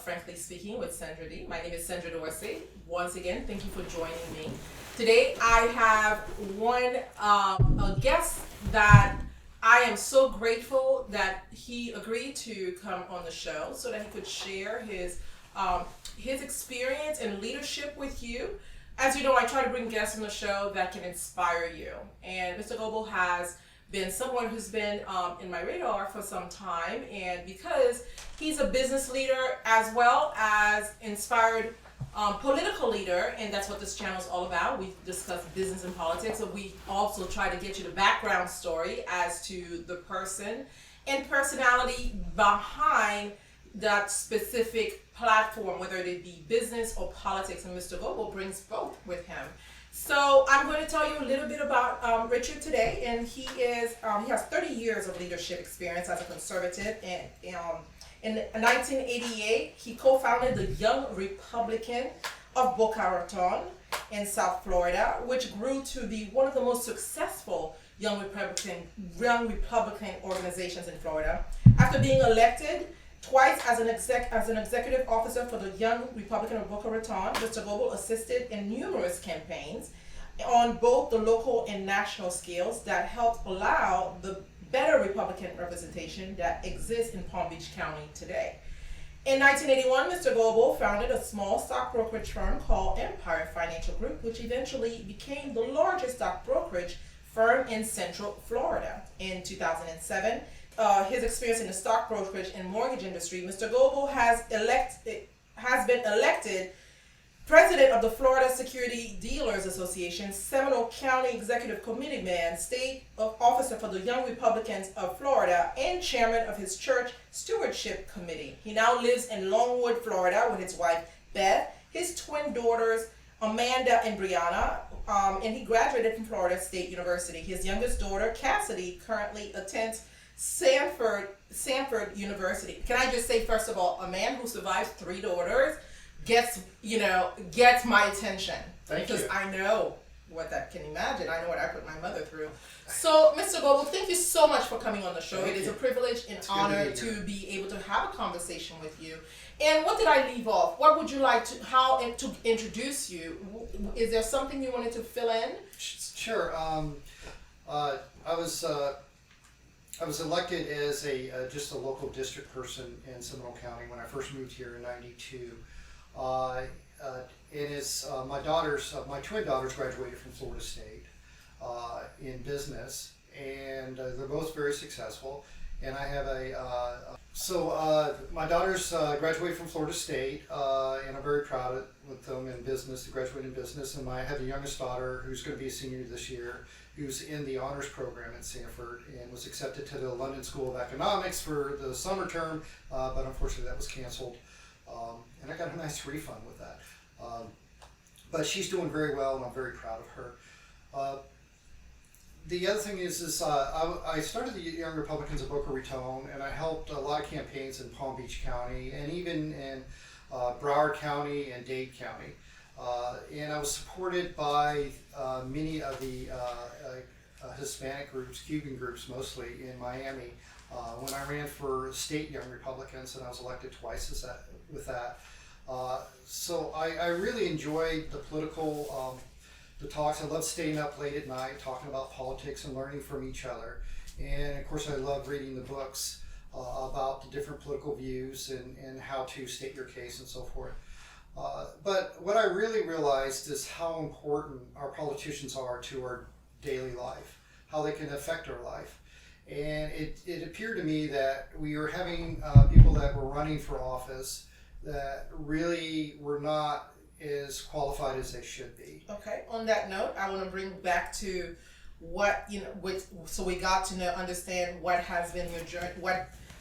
Frankly Speaking with Sendra D. My name is Sendra Dorcé. Once again, thank you for joining me. Today I have a guest that I am so grateful that he agreed to come on the show so that he could share his experience and leadership with you. As you know, I try to bring guests on the show that can inspire you. And Mr. Goble has been someone who's been in my radar for some time, and because he's a business leader as well as inspired political leader, and that's what this channel is all about. We discuss business and politics, so we also try to get you the background story as to the person and personality behind that specific platform, whether it be business or politics, and Mr. Goble brings both with him. So I'm going to tell you a little bit about Richard today, and he has 30 years of leadership experience as a conservative, and in 1988 he co-founded the Young Republican of Boca Raton in South Florida, which grew to be one of the most successful young Republican organizations in Florida. After being elected twice as an executive officer for the Young Republican of Boca Raton, Mr. Goble assisted in numerous campaigns on both the local and national scales that helped allow the better Republican representation that exists in Palm Beach County today. In 1981, Mr. Goble founded a small stock brokerage firm called Empire Financial Group, which eventually became the largest stock brokerage firm in Central Florida. In 2007, his experience in the stock brokerage and mortgage industry, Mr. Goble has been elected president of the Florida Security Dealers Association, Seminole County Executive Committee man, state officer for the Young Republicans of Florida, and chairman of his church stewardship committee. He now lives in Longwood, Florida, with his wife Beth, his twin daughters Amanda and Brianna, and he graduated from Florida State University. His youngest daughter Cassidy currently attends Sanford University. Can I just say, first of all, a man who survives 3 daughters gets my attention. Thank you. Because I know what that can imagine. I know what I put my mother through. So, Mr. Goble, thank you so much for coming on the show. It is a privilege and honor to be able to have a conversation with you. And what did I leave off? What would you like to introduce you? Is there something you wanted to fill in? Sure. I was elected as just a local district person in Seminole County when I first moved here in '92. My twin daughters graduated from Florida State in business, and they're both very successful. And I have my daughters graduated from Florida State, and I'm very proud with them in business. They graduated in business, and I have the youngest daughter who's going to be a senior this year, who's in the honors program at Sanford and was accepted to the London School of Economics for the summer term, but unfortunately that was canceled. And I got a nice refund with that. But she's doing very well, and I'm very proud of her. The other thing is I started the Young Republicans of Boca Raton, and I helped a lot of campaigns in Palm Beach County and even in Broward County and Dade County. And I was supported by many of the Hispanic groups, Cuban groups mostly, in Miami when I ran for state Young Republicans, and I was elected twice with that. So I really enjoyed the political the talks. I love staying up late at night talking about politics and learning from each other. And of course I love reading the books about the different political views and how to state your case and so forth. But what I really realized is how important our politicians are to our daily life, how they can affect our life. And it appeared to me that we were having people that were running for office that really were not as qualified as they should be. Okay. On that note, I want to bring back to so we got to understand what has been your journey.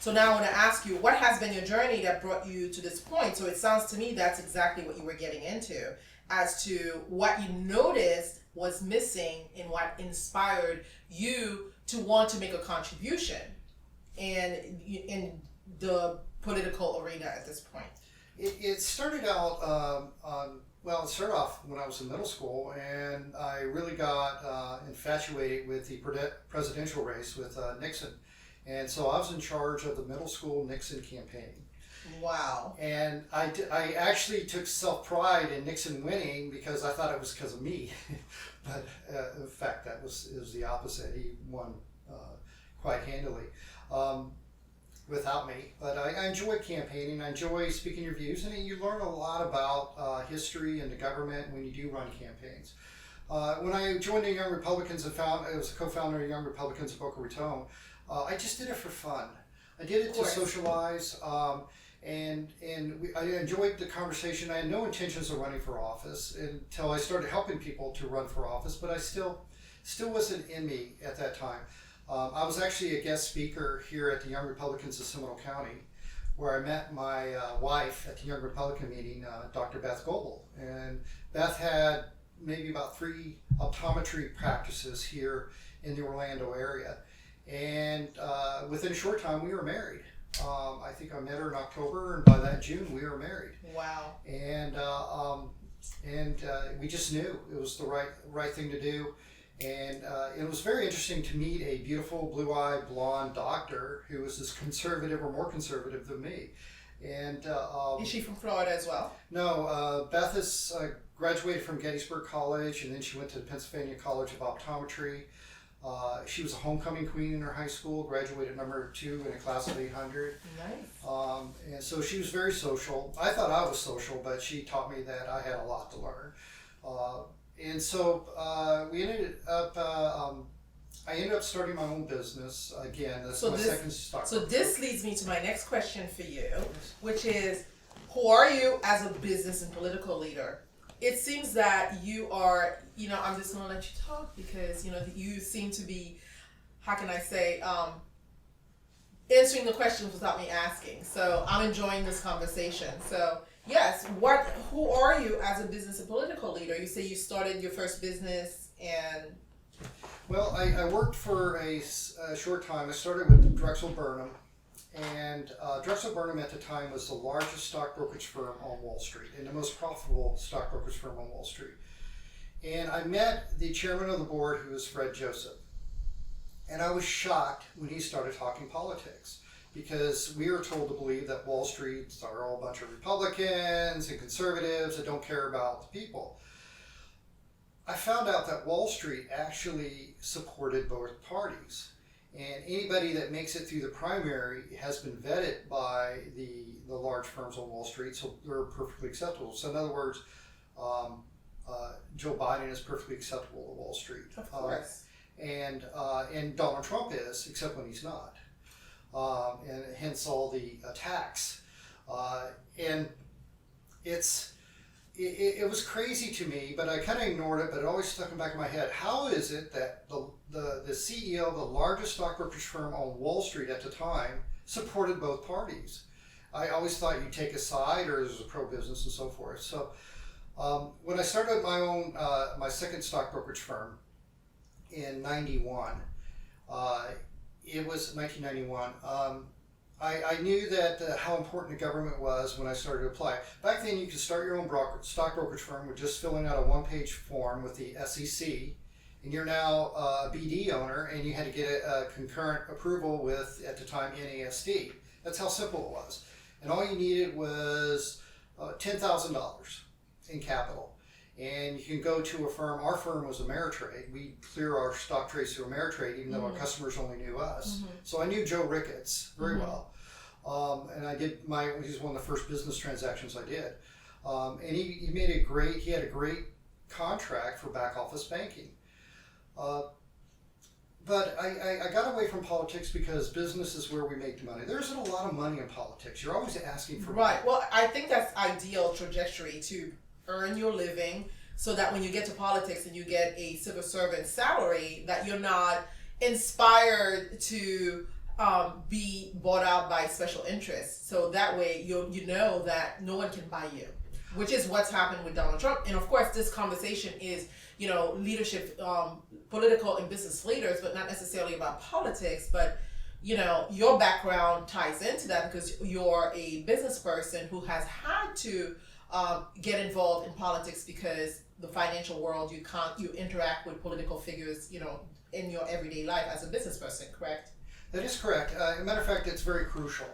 So now I want to ask you, what has been your journey that brought you to this point? So it sounds to me that's exactly what you were getting into, as to what you noticed was missing and what inspired you to want to make a contribution in the political arena at this point. It started out, it started off when I was in middle school, and I really got infatuated with the presidential race with Nixon. And so I was in charge of the middle school Nixon campaign. Wow. And I actually took self-pride in Nixon winning because I thought it was because of me. But in fact, it was the opposite. He won quite handily without me. But I enjoy campaigning. I enjoy speaking your views. And you learn a lot about history and the government when you do run campaigns. When I joined the Young Republicans and I was a co-founder of Young Republicans of Boca Raton, I just did it for fun. I did it to socialize. I enjoyed the conversation. I had no intentions of running for office until I started helping people to run for office, but I still wasn't in me at that time. I was actually a guest speaker here at the Young Republicans of Seminole County, where I met my wife at the Young Republican meeting, Dr. Beth Goble. And Beth had maybe about 3 optometry practices here in the Orlando area. And within a short time, we were married. I think I met her in October, and by that June, we were married. Wow. And we just knew it was the right thing to do. And it was very interesting to meet a beautiful, blue-eyed, blonde doctor who was as conservative or more conservative than me. And is she from Florida as well? No, Beth is graduated from Gettysburg College, and then she went to the Pennsylvania College of Optometry. She was a homecoming queen in her high school, graduated number 2 in a class of 800. Nice. And so she was very social. I thought I was social, but she taught me that I had a lot to learn. And so we ended up, I ended up starting my own business. Again, that's my second stock. So this leads me to my next question for you, which is, who are you as a business and political leader? It seems that you are, I'm just going to let you talk because, you seem to be, how can I say, answering the questions without me asking. So I'm enjoying this conversation. So yes, who are you as a business and political leader? You say you started your first business and... Well, I worked for a short time. I started with Drexel Burnham. And Drexel Burnham at the time was the largest stock brokerage firm on Wall Street and the most profitable stock brokerage firm on Wall Street. And I met the chairman of the board, who was Fred Joseph. And I was shocked when he started talking politics, because we are told to believe that Wall Street are all a bunch of Republicans and conservatives that don't care about the people. I found out that Wall Street actually supported both parties. And anybody that makes it through the primary has been vetted by the large firms on Wall Street, so they're perfectly acceptable. So in other words, Joe Biden is perfectly acceptable to Wall Street. Of course. And Donald Trump is, except when he's not. And hence all the attacks. And it was crazy to me, but I kind of ignored it, but it always stuck in the back of my head. How is it that the CEO of the largest stock brokerage firm on Wall Street at the time supported both parties? I always thought you'd take a side, or it was a pro-business and so forth. So when I started my second stock brokerage firm in 91, it was 1991, I knew that how important the government was when I started to apply. Back then, you could start your own stock brokerage firm with just filling out a one-page form with the SEC, and you're now a BD owner, and you had to get a concurrent approval with, at the time, NASD. That's how simple it was. And all you needed was $10,000 in capital. And you can go to a firm. Our firm was Ameritrade. We clear our stock trades through Ameritrade, even though our customers only knew us. So I knew Joe Ricketts very well. And I did he's one of the first business transactions I did. And he had a great contract for back office banking. But I got away from politics because business is where we make the money. There isn't a lot of money in politics. You're always asking for money. Right. Well, I think that's ideal trajectory to earn your living, so that when you get to politics and you get a civil servant salary, that you're not inspired to be bought out by special interests. So that way you know that no one can buy you, which is what's happened with Donald Trump. And of course, this conversation is, leadership, political and business leaders, but not necessarily about politics. But your background ties into that because you're a business person who has had to get involved in politics because the financial world, you interact with political figures, in your everyday life as a business person, correct? That is correct. As a matter of fact, it's very crucial.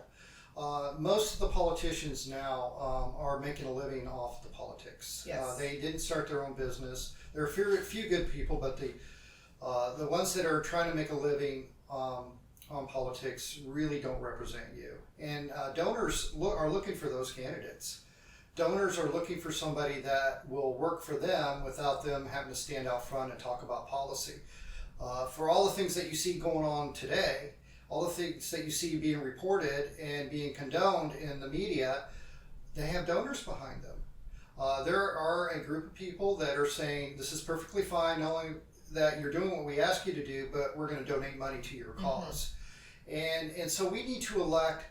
Most of the politicians now are making a living off the politics. Yes. They didn't start their own business. There are a few good people, but the ones that are trying to make a living on politics really don't represent you. And donors are looking for those candidates. Donors are looking for somebody that will work for them without them having to stand out front and talk about policy. For all the things that you see going on today, all the things that you see being reported and being condoned in the media, they have donors behind them. There are a group of people that are saying this is perfectly fine, not only that you're doing what we ask you to do, but we're going to donate money to your cause. And so we need to elect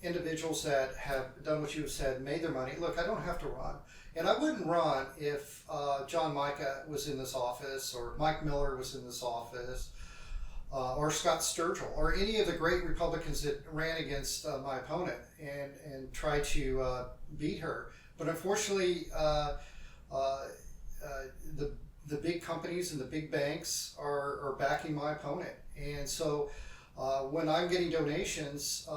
individuals that have done what you have said, made their money. Look, I don't have to run. And I wouldn't run if John Micah was in this office, or Mike Miller was in this office, or Scott Sturgill, or any of the great Republicans that ran against my opponent and tried to beat her. But unfortunately, the big companies and the big banks are backing my opponent. And so when I'm getting donations,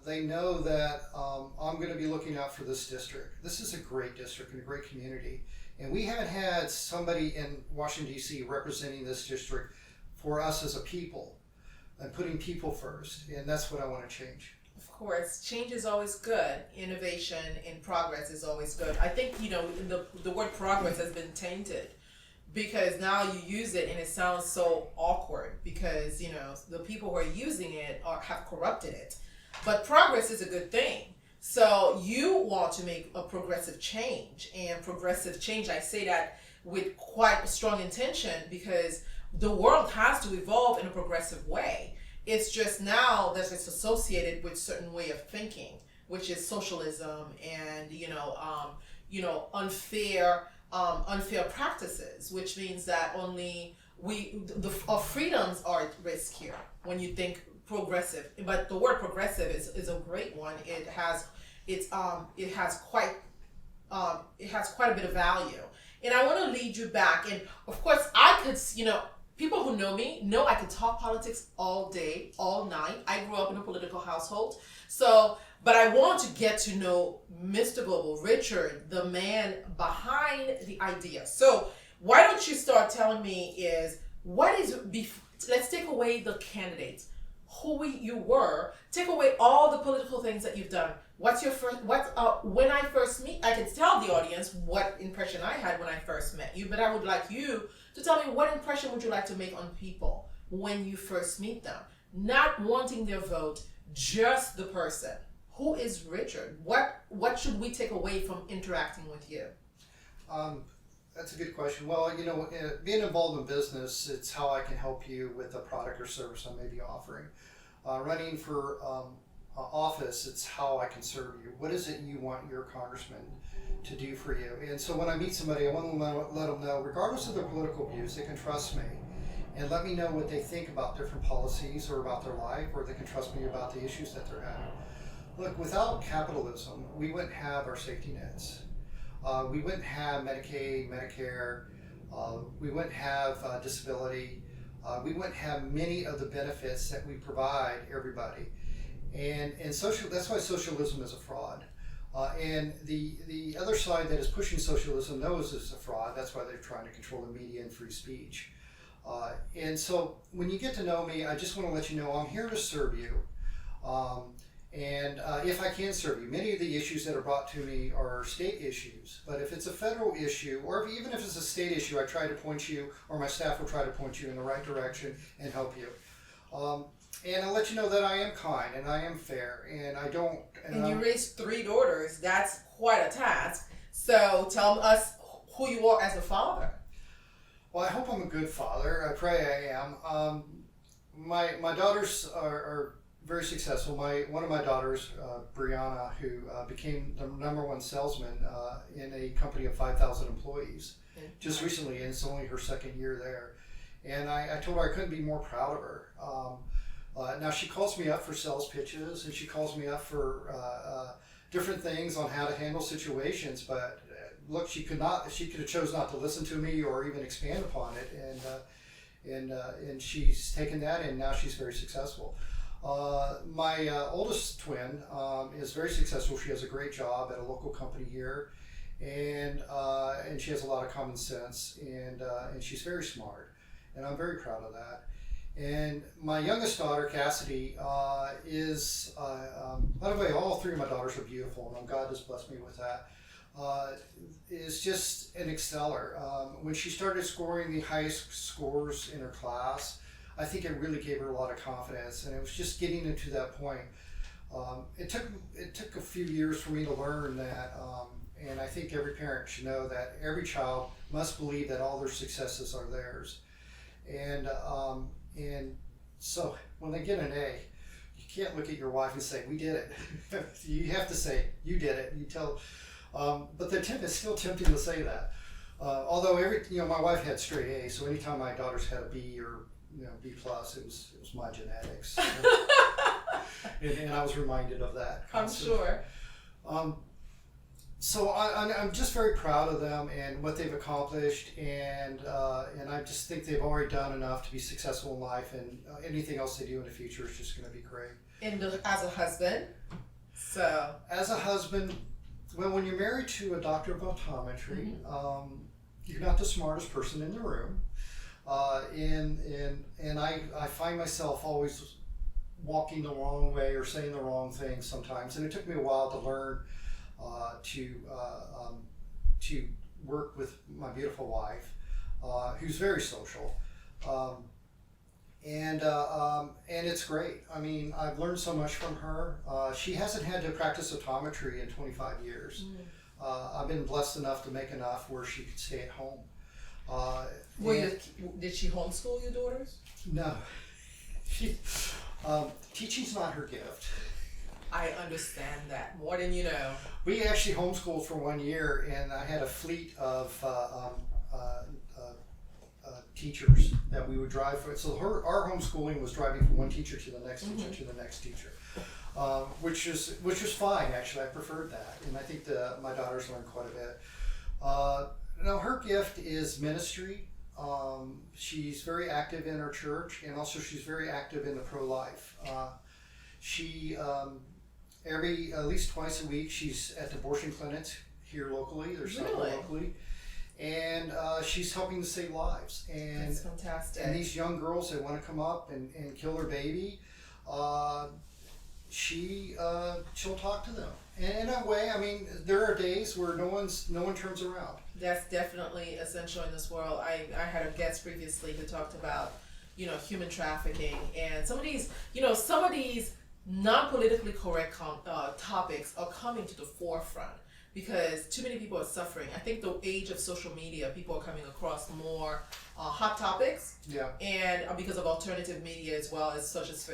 they know that I'm going to be looking out for this district. This is a great district and a great community. And we haven't had somebody in Washington, D.C. representing this district for us as a people and putting people first. And that's what I want to change. Of course, change is always good. Innovation and progress is always good. I think, the word progress has been tainted, because now you use it and it sounds so awkward because, the people who are using it have corrupted it. But progress is a good thing. So you want to make a progressive change, and progressive change, I say that with quite a strong intention, because the world has to evolve in a progressive way. It's just now that it's associated with certain way of thinking, which is socialism and, unfair practices, which means that only our freedoms are at risk here when you think progressive. But the word progressive is a great one. It has quite a bit of value. And I want to lead you back. And of course, I could, people who know me know I could talk politics all day, all night. I grew up in a political household. But I want to get to know Mr. Goble, Richard, the man behind the idea. So why don't you start telling me let's take away the candidates, who you were, take away all the political things that you've done. When I first meet, I can tell the audience what impression I had when I first met you, but I would like you to tell me, what impression would you like to make on people when you first meet them? Not wanting their vote, just the person. Who is Richard? What should we take away from interacting with you? That's a good question. Well, being involved in business, it's how I can help you with a product or service I may be offering. Running for office, it's how I can serve you. What is it you want your congressman to do for you? And so when I meet somebody, I want to let them know, regardless of their political views, they can trust me and let me know what they think about different policies or about their life, or they can trust me about the issues that they're having. Look, without capitalism, we wouldn't have our safety nets. We wouldn't have Medicaid, Medicare. We wouldn't have disability. We wouldn't have many of the benefits that we provide everybody. And that's why socialism is a fraud. And the other side that is pushing socialism knows it's a fraud. That's why they're trying to control the media and free speech. And so when you get to know me, I just want to let you know I'm here to serve you. And if I can serve you, many of the issues that are brought to me are state issues. But if it's a federal issue, or even if it's a state issue, I try to point you, or my staff will try to point you in the right direction and help you. And I'll let you know that I am kind and I am fair, and I don't. And you raised 3 daughters. That's quite a task. So tell us who you are as a father. Well, I hope I'm a good father. I pray I am. My daughters are very successful. One of my daughters, Brianna, who became the #1 salesman in a company of 5,000 employees just recently, and it's only her 2nd year there. And I told her I couldn't be more proud of her. Now she calls me up for sales pitches, and she calls me up for different things on how to handle situations. But look, she could have chose not to listen to me or even expand upon it. And she's taken that, and now she's very successful. My oldest twin is very successful. She has a great job at a local company here, and she has a lot of common sense, and she's very smart, and I'm very proud of that. And my youngest daughter, Cassidy, is, by the way, all three of my daughters are beautiful, and God has blessed me with that, is just an exceller. When she started scoring the highest scores in her class, I think it really gave her a lot of confidence, and it was just getting into that point. It took a few years for me to learn that, and I think every parent should know that every child must believe that all their successes are theirs. And so when they get an A, you can't look at your wife and say, "We did it." You have to say, "You did it." You tell, but it's still tempting to say that. Although my wife had straight A's, so anytime my daughters had a B or B plus, it was my genetics, and I was reminded of that constantly. I'm sure. So I'm just very proud of them and what they've accomplished, and I just think they've already done enough to be successful in life, and anything else they do in the future is just going to be great. And as a husband, as a husband, well, when you're married to a doctor of optometry, you're not the smartest person in the room, and I find myself always walking the wrong way or saying the wrong thing sometimes, and it took me a while to learn to work with my beautiful wife, who's very social, and it's great. I mean, I've learned so much from her. She hasn't had to practice optometry in 25 years. I've been blessed enough to make enough where she could stay at home. Did she homeschool your daughters? No, teaching's not her gift. I understand that more than you know. We actually homeschooled for 1 year, and I had a fleet of teachers that we would drive for. So our homeschooling was driving from one teacher to the next teacher to the next teacher, which was fine. Actually, I preferred that, and I think my daughters learned quite a bit. Now her gift is ministry. She's very active in her church, and also she's very active in the pro-life. She at least twice a week, she's at the abortion clinics here locally. There's several locally, and she's helping to save lives. And that's fantastic. And these young girls that want to come up and kill their baby, she'll talk to them. And in a way, I mean, there are days where no one turns around. That's definitely essential in this world. I had a guest previously who talked about, human trafficking, and some of these non-politically correct topics are coming to the forefront because too many people are suffering. I think the age of social media, people are coming across more hot topics. Yeah. And because of alternative media as well as such as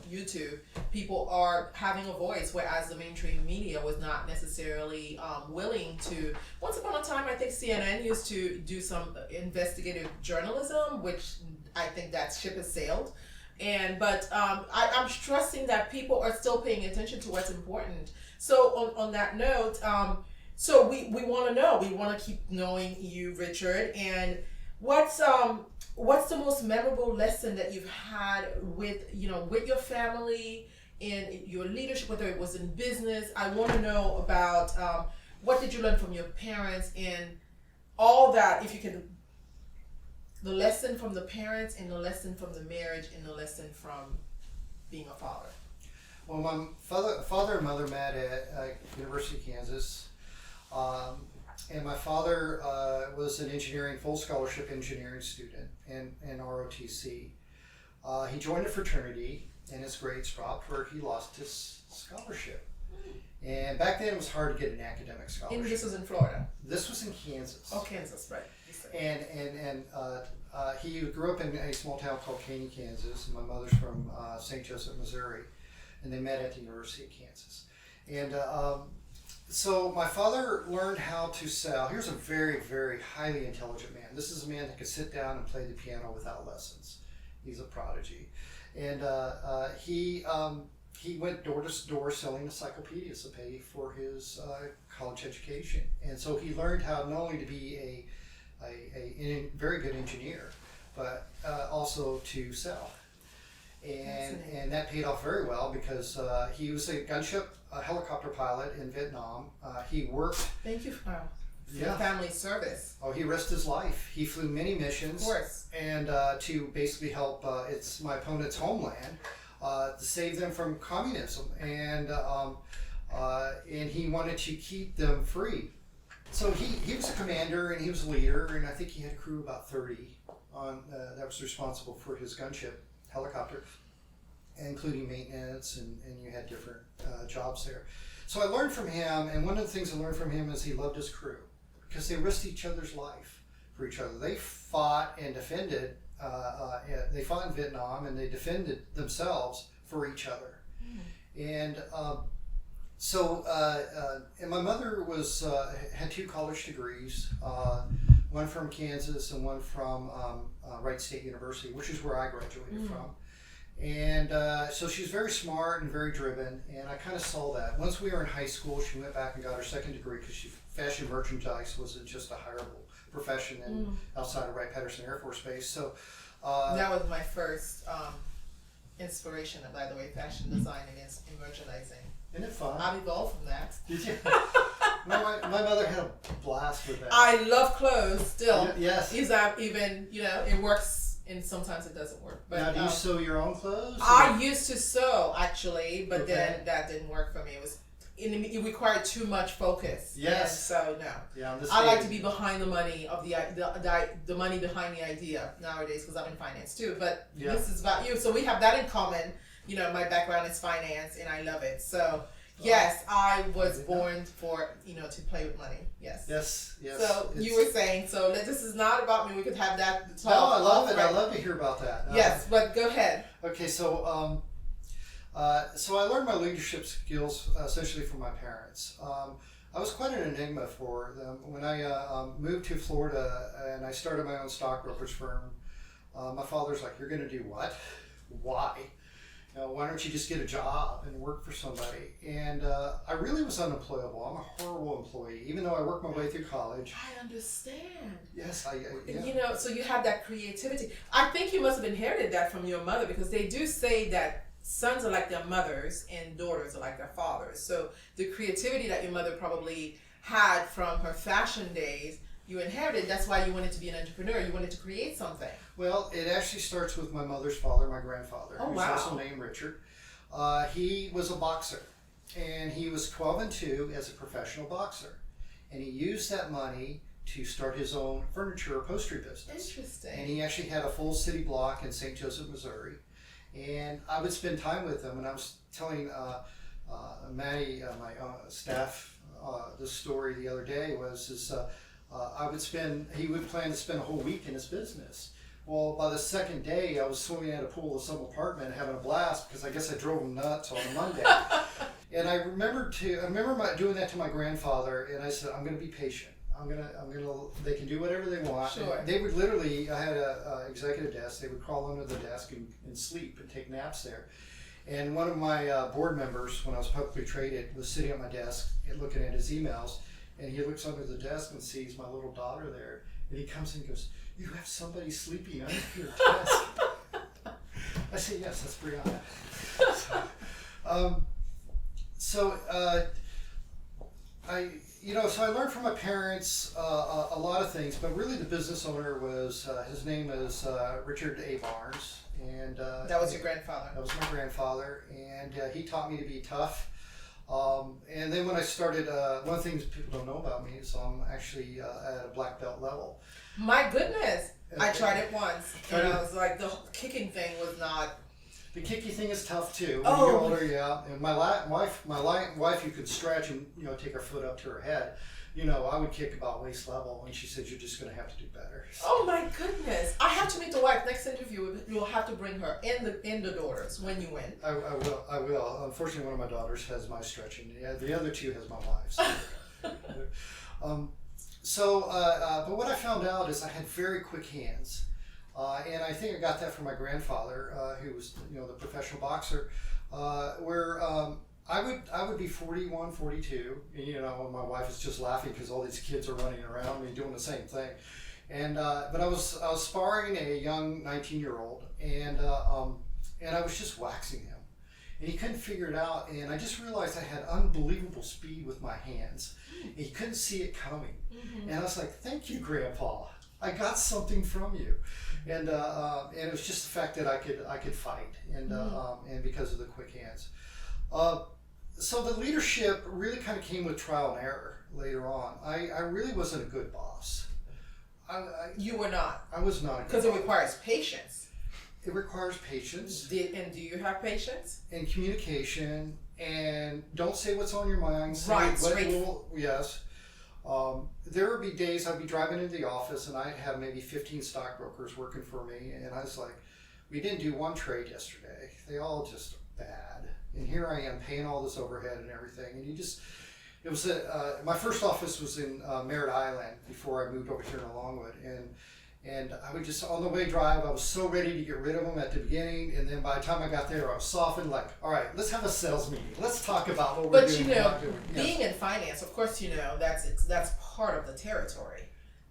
YouTube, people are having a voice, whereas the mainstream media was not necessarily willing to. Once upon a time, I think CNN used to do some investigative journalism, which I think that ship has sailed. But I'm stressing that people are still paying attention to what's important. So on that note, so we want to know. We want to keep knowing you, Richard. And what's the most memorable lesson that you've had with your family in your leadership, whether it was in business? I want to know about what did you learn from your parents and all that. If you can. The lesson from the parents, and the lesson from the marriage, and the lesson from being a father. Well, my father and mother met at University of Kansas, and my father was an full scholarship engineering student in ROTC. He joined a fraternity, and his grades dropped where he lost his scholarship. And back then it was hard to get an academic scholarship. And this was in Florida? This was in Kansas. Oh, Kansas, right. And he grew up in a small town called Caney, Kansas, and my mother's from St. Joseph, Missouri, and they met at the University of Kansas. And so my father learned how to sell. Here's a very, very highly intelligent man. This is a man that could sit down and play the piano without lessons. He's a prodigy. And he went door to door selling encyclopedias to pay for his college education. And so he learned how not only to be a very good engineer, but also to sell. and that paid off very well because he was a gunship helicopter pilot in Vietnam. He worked. Thank you for your family service. Oh, he risked his life. He flew many missions. Of course. And to basically help it's my opponent's homeland to save them from communism, and he wanted to keep them free. So he was a commander and he was a leader, and I think he had a crew of about 30 on that was responsible for his gunship helicopter, including maintenance, and you had different jobs there. So I learned from him, and one of the things I learned from him is he loved his crew because they risked each other's life for each other. They fought and defended. They fought in Vietnam and they defended themselves for each other. And and my mother had 2 college degrees, one from Kansas and one from Wright State University, which is where I graduated from. And so she was very smart and very driven, and I kind of saw that. Once we were in high school, she went back and got her 2nd degree because fashion merchandise wasn't just a hireable profession outside of Wright-Patterson Air Force Base. So that was my first inspiration, by the way, fashion design and merchandising. Isn't it fun? I've evolved from that. Did you? my mother had a blast with that. I love clothes still. Yes. Even it works, and sometimes it doesn't work. But now, do you sew your own clothes? I used to sew actually, but then that didn't work for me. It required too much focus. Yes. And so no. Yeah. I like to be behind the money of the money behind the idea nowadays because I'm in finance too. But this is about you, so we have that in common. My background is finance, and I love it. So yes, I was born for to play with money. Yes. Yes. So you were saying this is not about me. We could have that talk. No, I love it. Right. I love to hear about that. Yes, but go ahead. Okay, so I learned my leadership skills essentially from my parents. I was quite an enigma for them. When I moved to Florida and I started my own stock brokerage firm, my father's like, "You're going to do what? Why? Why don't you just get a job and work for somebody?" And I really was unemployable. I'm a horrible employee, even though I worked my way through college. I understand. Yes, so you have that creativity. I think you must have inherited that from your mother because they do say that sons are like their mothers and daughters are like their fathers. So the creativity that your mother probably had from her fashion days, you inherited. That's why you wanted to be an entrepreneur. You wanted to create something. Well, it actually starts with my mother's father, my grandfather, who's also named Richard. He was a boxer, and he was 12-2 as a professional boxer, and he used that money to start his own furniture upholstery business. Interesting. And he actually had a full city block in St. Joseph, Missouri, and I would spend time with him. And I was telling Maddie, my staff, this story the other day he would plan to spend a whole week in his business. Well, by the second day, I was swimming at a pool of some apartment having a blast because I guess I drove him nuts on a Monday. And I remember doing that to my grandfather, and I said, "I'm going to be patient. They can do whatever they want." Sure. They would literally, I had a executive desk. They would crawl under the desk and sleep and take naps there. And one of my board members, when I was publicly traded, was sitting at my desk and looking at his emails. And he looks under the desk and sees my little daughter there. And he comes in and goes, "You have somebody sleeping under your desk." I say, "Yes, that's Brianna." So I learned from my parents a lot of things, but really the business owner was, his name is Richard A. Barnes. And that was your grandfather? That was my grandfather. And he taught me to be tough. And then when I started, one of the things people don't know about me is I'm actually at a black belt level. My goodness. I tried it once. And I was like, the kicking thing was not. The kicky thing is tough too. When you get older, yeah. And my wife, you could stretch and take her foot up to her head. I would kick about waist level, and she said, "You're just going to have to do better." So. Oh my goodness! I have to meet the wife. Next interview, you'll have to bring her and the daughters when you win. I will. Unfortunately, one of my daughters has my stretching. Yeah, the other two has my wife's. But what I found out is I had very quick hands. And I think I got that from my grandfather, who was, the professional boxer, where I would be 41, 42, and my wife is just laughing because all these kids are running around me doing the same thing. And but I was sparring a young 19-year-old, and and I was just waxing him. And he couldn't figure it out, and I just realized I had unbelievable speed with my hands. And he couldn't see it coming. And I was like, thank you, Grandpa. I got something from you. And it was just the fact that I could fight, and because of the quick hands. So the leadership really kind of came with trial and error later on. I really wasn't a good boss. You were not. I was not a good Because it requires patience. It requires patience. Do you have patience? And communication, and don't say what's on your mind. Say Right, what straight. Yes. There would be days I'd be driving into the office and I'd have maybe 15 stockbrokers working for me, and I was like, we didn't do one trade yesterday. They all just bad. And here I am paying all this overhead and everything. And it was my first office was in Merritt Island before I moved over here to Longwood. And I would just, on the way drive, I was so ready to get rid of them at the beginning. And then by the time I got there, I was softened, like, all right, let's have a sales meeting. Let's talk about what we're doing. But you know, doing. being in finance, of course, you know, that's part of the territory.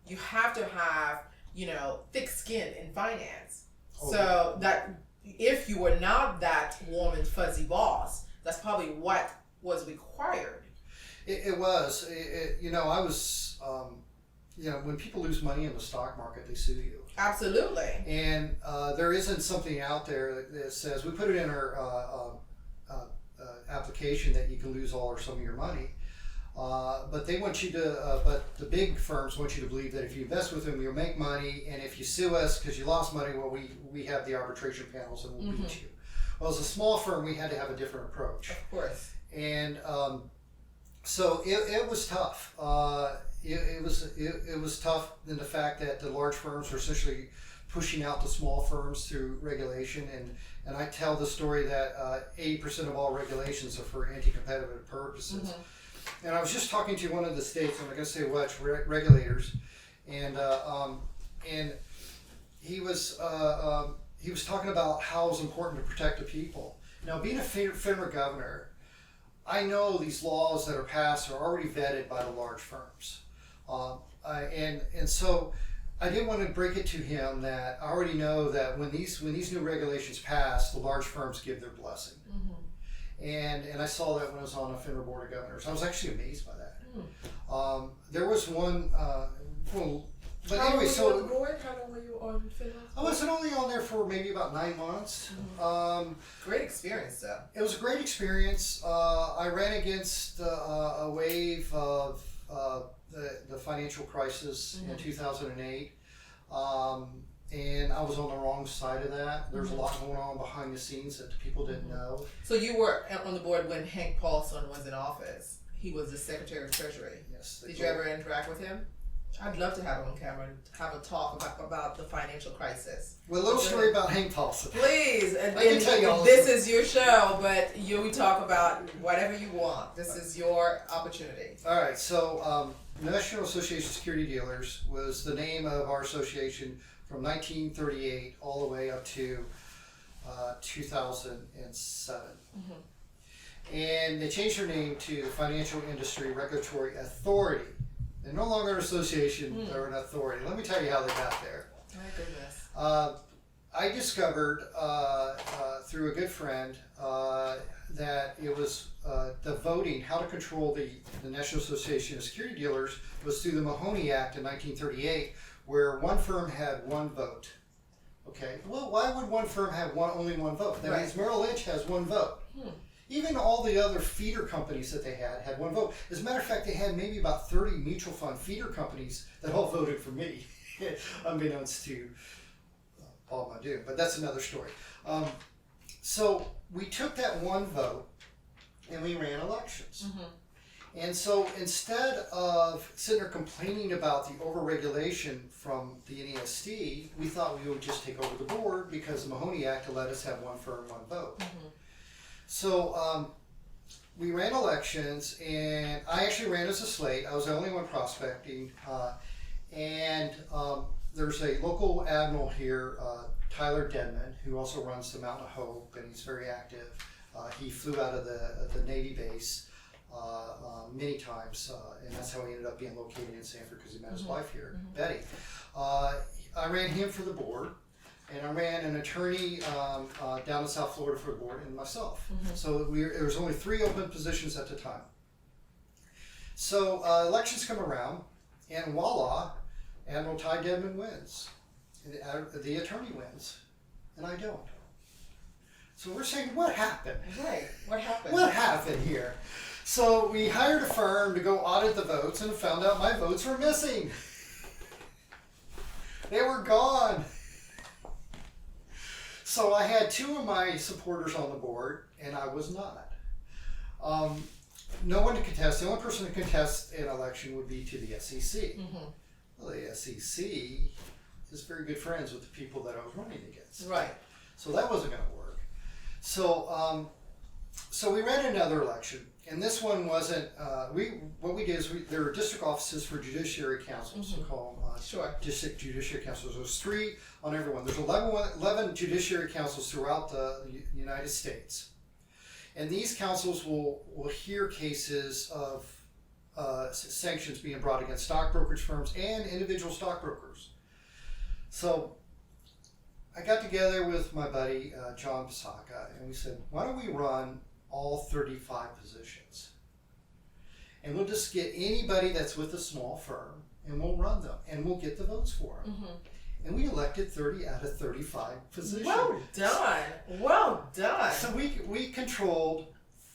You have to have, you know, thick skin in finance. So that if you were not that warm and fuzzy boss, that's probably what was required. It was. You know, I was, you know, when people lose money in the stock market, they sue you. Absolutely. And there isn't something out there that says, we put it in our application that you can lose all or some of your money. But they want you to, but the big firms want you to believe that if you invest with them, you'll make money, and if you sue us because you lost money, well, we have the arbitration panels and we'll beat you. Well, as a small firm, we had to have a different approach. Of course. And so it was tough. It was tough in the fact that the large firms were essentially pushing out the small firms through regulation, and I tell the story that 80% of all regulations are for anti-competitive purposes. And I was just talking to one of the states, I'm not going to say which, regulators, and he was talking about how it's important to protect the people. Now, being a FINRA governor, I know these laws that are passed are already vetted by the large firms, and so I didn't want to break it to him that I already know that when these new regulations pass, the large firms give their blessing. And I saw that when I was on the FINRA Board of Governors. I was actually amazed by that. There was one, but How anyway, long were you on the board? How long were you on FINRA? I wasn't only on there for maybe about 9 months. Great experience, though. It was a great experience. I ran against a wave of the financial crisis in 2008. And I was on the wrong side of that. There's a lot going on behind the scenes that people didn't know. So you were on the board when Hank Paulson was in office. He was the Secretary of Treasury. Yes. Did you ever interact with him? I'd love to have him on camera and have a talk about the financial crisis. Well, a little story about Hank Paulson. Please, and I can tell you all this is your show, but we talk about whatever you want. This is your opportunity. All right, so National Association of Security Dealers was the name of our association from 1938 all the way up to 2007. And they changed their name to the Financial Industry Regulatory Authority. They're no longer an association, they're an authority. Let me tell you how they got there. My goodness. I discovered through a good friend that it was the voting, how to control the National Association of Security Dealers was through the Mahoney Act in 1938, where one firm had one vote. Okay, well, why would one firm have only one vote? That means Merrill Lynch has one vote. Even all the other feeder companies that they had one vote. As a matter of fact, they had maybe about 30 mutual fund feeder companies that all voted for me, unbeknownst to Paul Muldoon, but that's another story. So we took that one vote and we ran elections. And so instead of sitting there complaining about the overregulation from the NASD, we thought we would just take over the board because the Mahoney Act let us have one firm, one vote. So we ran elections, and I actually ran as a slate. I was the only one prospecting, and there's a local admiral here, Tyler Denman, who also runs the Mountain of Hope, and he's very active. He flew out of the Navy base many times, and that's how he ended up being located in Sanford because he met his wife here, Betty. I ran him for the board. And I ran an attorney down in South Florida for the board and myself. Mm-hmm. So there was only 3 open positions at the time. So elections come around, and voila, Admiral Ty Dedman wins. The attorney wins, and I don't. So we're saying, what happened? Right. What happened? What happened here? So we hired a firm to go audit the votes and found out my votes were missing. They were gone. So I had 2 of my supporters on the board, and I was not. No one to contest. The only person to contest an election would be to the SEC. Mm-hmm. Well, the SEC is very good friends with the people that I was running against. Right. So that wasn't going to work. So so we ran another election, and this one wasn't. What we did is there were district offices for judiciary councils. Mm-hmm. We call them Sure. district judiciary councils. There's 3 on every one. There's 11 judiciary councils throughout the United States, and these councils will hear cases of sanctions being brought against stock brokerage firms and individual stockbrokers. So I got together with my buddy John Pasaka, and we said, why don't we run all 35 positions? And we'll just get anybody that's with a small firm, and we'll run them, and we'll get the votes for them. Mm-hmm. And we elected 30 out of 35 positions. Well done. Well done. So we controlled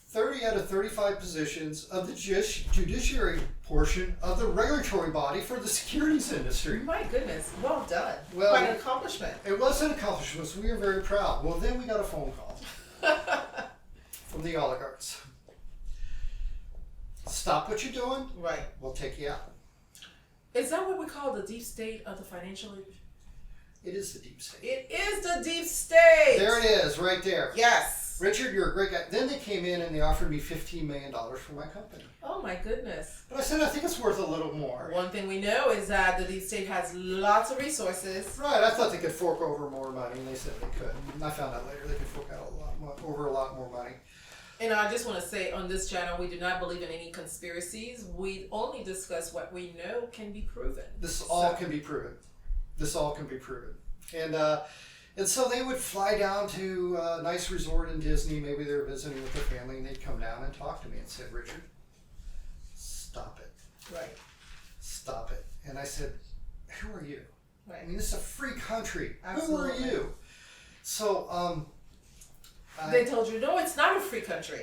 30 out of 35 positions of the judiciary portion of the regulatory body for the securities industry. My goodness. Well done. Well, quite an accomplishment. It was an accomplishment, so we were very proud. Well, then we got a phone call from the oligarchs. Stop what you're doing. Right. We'll take you out. Is that what we call the deep state of the financial? It is the deep state. It is the deep state. There it is, right there. Yes. Richard, you're a great guy. Then they came in and they offered me $15 million for my company. Oh my goodness. But I said, I think it's worth a little more. One thing we know is that the deep state has lots of resources. Right, I thought they could fork over more money, and they said they could. And I found out later they could fork out over a lot more money. And I just want to say on this channel, we do not believe in any conspiracies. We only discuss what we know can be proven. This all can be proven. This all can be proven. And so they would fly down to a nice resort in Disney. Maybe they were visiting with their family, and they'd come down and talk to me and said, Richard, stop it. Right. Stop it. And I said, who are you? Right. I mean, this is a free country. Absolutely. Who are you? So, they told you, no, it's not a free country.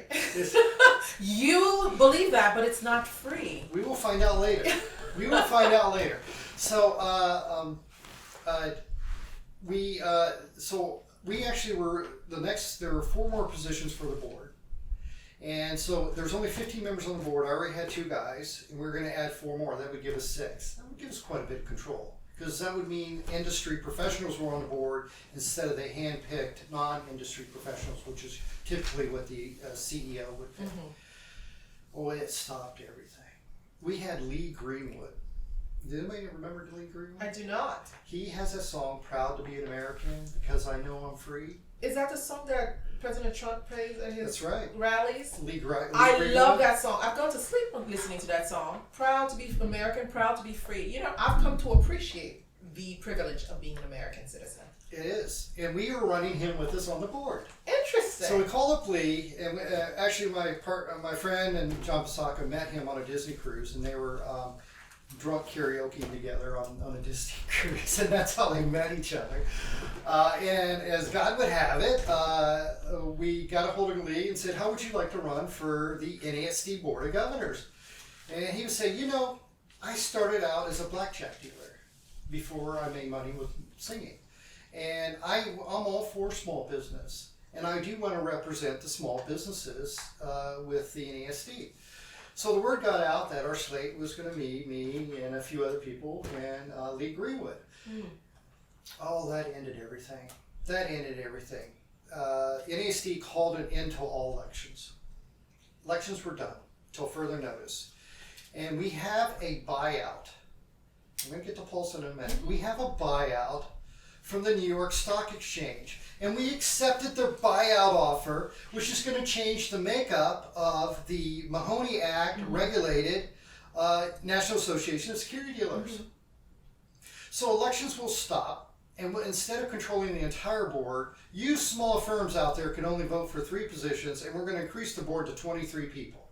You believe that, but it's not free. We will find out later. We will find out later. So, we actually were there were 4 more positions for the board. And so there's only 15 members on the board. I already had 2 guys, and we're going to add 4 more. That would give us 6. That would give us quite a bit of control, because that would mean industry professionals were on the board instead of the hand-picked non-industry professionals, which is typically what the CEO would pick. Mm-hmm. Oh, it stopped everything. We had Lee Greenwood. Does anybody remember Lee Greenwood? I do not. He has a song, Proud to be an American, because I know I'm free. Is that the song that President Trump plays at his That's right. rallies? Lee I Greenwood. love that song. I've gone to sleep listening to that song. Proud to be American, proud to be free. You know, I've come to appreciate the privilege of being an American citizen. It is. And we were running him with us on the board. Interesting. So we called up Lee, and actually my friend and John Pasaka met him on a Disney cruise, and they were drunk karaoke together on a Disney cruise, and that's how they met each other. And as God would have it, we got a hold of Lee and said, how would you like to run for the NASD Board of Governors? And he would say, you know, I started out as a blackjack dealer before I made money with singing. And I'm all for small business. And I do want to represent the small businesses with the NASD. So the word got out that our slate was going to be me and a few other people and Lee Greenwood. Mm. Oh, that ended everything. That ended everything. NASD called an end to all elections. Elections were done till further notice. And we have a buyout. I'm going to get to Paulson in a minute. We have a buyout from the New York Stock Exchange. And we accepted their buyout offer, which is going to change the makeup of the Mahoney Act regulated National Association of Security Dealers. So elections will stop, And instead of controlling the entire board, you small firms out there can only vote for 3 positions, and we're going to increase the board to 23 people.